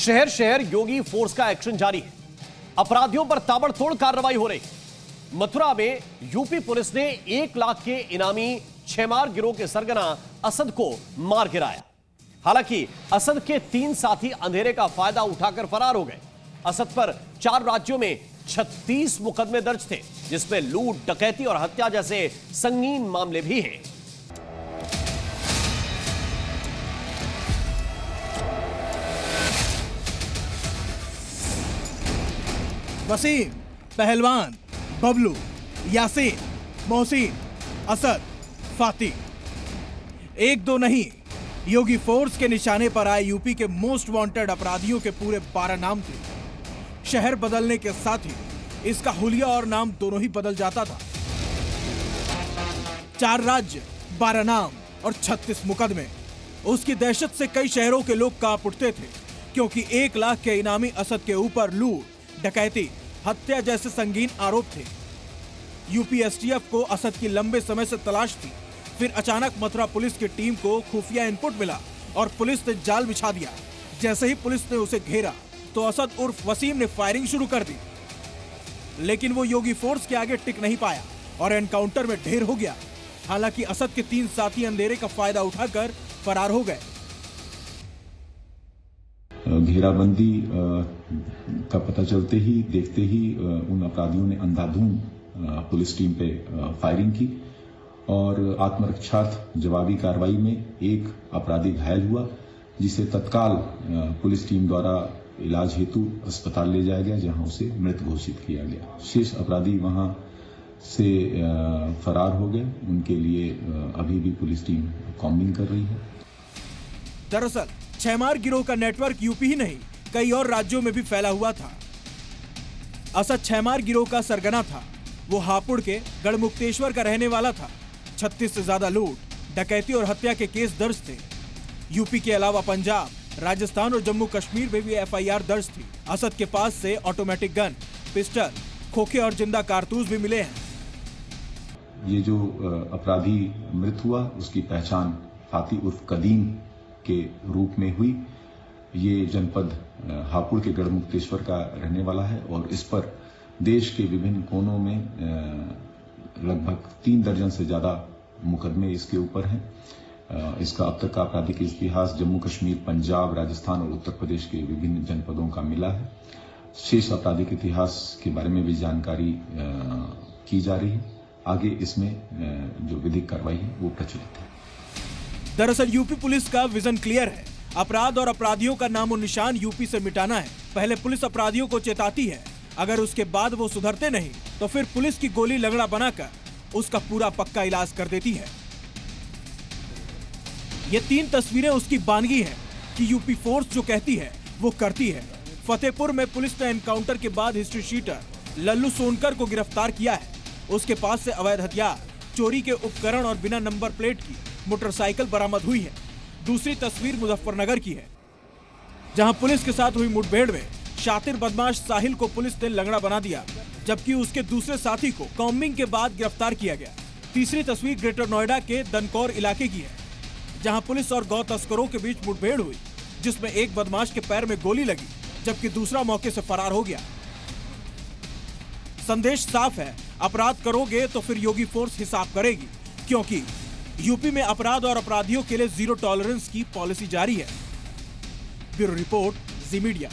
शहर शहर योगी फोर्स का एक्शन जारी है। अपराधियों पर ताबड़तोड़ कार्रवाई हो रही। मथुरा में यूपी पुलिस ने 1 लाख के इनामी छेमार गिरोह के सरगना असद को मार गिराया। हालांकि असद के 3 साथी अंधेरे का फायदा उठाकर फरार हो गए। असद पर 4 राज्यों में 36 मुकदमे दर्ज थे, जिसमें लूट, डकैती और हत्या जैसे संगीन मामले भी हैं। वसीम, पहलवान, बबलू, यासीन, मोहसिन, असद, फाती, 1-2 नहीं, योगी फोर्स के निशाने पर आए यूपी के मोस्ट वांटेड अपराधियों के पूरे 12 नाम थे। शहर बदलने के साथ ही इसका हुलिया और नाम दोनों ही बदल जाता था। 4 राज्य, 12 नाम और 36 मुकदमे। उसकी दहशत से कई शहरों के लोग कांप उठते थे, क्योंकि 1 लाख के इनामी असद के ऊपर लूट, डकैती, हत्या जैसे संगीन आरोप थे। यूपी एसटीएफ को असद की लंबे समय से तलाश थी। फिर अचानक मथुरा पुलिस की टीम को खुफिया इनपुट मिला और पुलिस ने जाल बिछा दिया। जैसे ही पुलिस ने उसे घेरा तो असद उर्फ वसीम ने फायरिंग शुरू कर दी, लेकिन वो योगी फोर्स के आगे टिक नहीं पाया और एनकाउंटर में ढेर हो गया। हालांकि असद के 3 साथी अंधेरे का फायदा उठाकर फरार हो गए। घेराबंदी का पता चलते ही देखते ही उन अपराधियों ने अंधाधुंध पुलिस टीम पे फायरिंग की और आत्मरक्षार्थ जवाबी कार्रवाई में एक अपराधी घायल हुआ, जिसे तत्काल पुलिस टीम द्वारा इलाज हेतु अस्पताल ले जाया गया, जहां उसे मृत घोषित किया गया। शेष अपराधी वहां से फरार हो गए। उनके लिए अभी भी पुलिस टीम कॉम्बिंग कर रही है। दरअसल छेमार गिरोह का नेटवर्क यूपी ही नहीं, कई और राज्यों में भी फैला हुआ था। असद छेमार गिरोह का सरगना था। वो हापुड़ के गढ़मुक्तेश्वर का रहने वाला था। 36 से ज्यादा लूट, डकैती और हत्या के केस दर्ज थे। यूपी के अलावा पंजाब, राजस्थान और जम्मू कश्मीर में भी एफआईआर दर्ज थी। असद के पास से ऑटोमेटिक गन, पिस्टल, खोखे और जिंदा कारतूस भी मिले हैं। ये जो अपराधी मृत हुआ, उसकी पहचान फाती उर्फ कदीम के रूप में हुई। ये जनपद हापुड़ के गढ़मुक्तेश्वर का रहने वाला है और इस पर देश के विभिन्न कोनों में लगभग 3 दर्जन से ज्यादा मुकदमे इसके ऊपर हैं। इसका अब तक का आपराधिक इतिहास जम्मू कश्मीर, पंजाब, राजस्थान और उत्तर प्रदेश के विभिन्न जनपदों का मिला है। शेष आपराधिक इतिहास के बारे में भी जानकारी की जा रही है। आगे इसमें जो विधिक कार्रवाई है वो प्रचलित है। दरअसल यूपी पुलिस का विजन क्लियर है। अपराध और अपराधियों का नामो निशान यूपी से मिटाना है। पहले पुलिस अपराधियों को चेताती है, अगर उसके बाद वो सुधरते नहीं तो फिर पुलिस की गोली लगड़ा बनाकर उसका पूरा पक्का इलाज कर देती है। ये 3 तस्वीरें उसकी बानगी है कि यूपी फोर्स जो कहती है वो करती है। फतेहपुर में पुलिस ने एनकाउंटर के बाद हिस्ट्री शीटर लल्लू सोनकर को गिरफ्तार किया है। उसके पास से अवैध हथियार, चोरी के उपकरण और बिना नंबर प्लेट की मोटरसाइकिल बरामद हुई है। दूसरी तस्वीर मुजफ्फरनगर की है, जहां पुलिस के साथ हुई मुठभेड़ में शातिर बदमाश साहिल को पुलिस ने लंगड़ा बना दिया, जबकि उसके दूसरे साथी को कॉम्बिंग के बाद गिरफ्तार किया गया। तीसरी तस्वीर ग्रेटर नोएडा के दनकौर इलाके की है, जहां पुलिस और गौ तस्करों के बीच मुठभेड़ हुई, जिसमें एक बदमाश के पैर में गोली लगी, जबकि दूसरा मौके से फरार हो गया। संदेश साफ है, अपराध करोगे तो फिर योगी फोर्स हिसाब करेगी, क्योंकि यूपी में अपराध और अपराधियों के लिए 0 टॉलरेंस की पॉलिसी जारी है। ब्यूरो रिपोर्ट, जी मीडिया।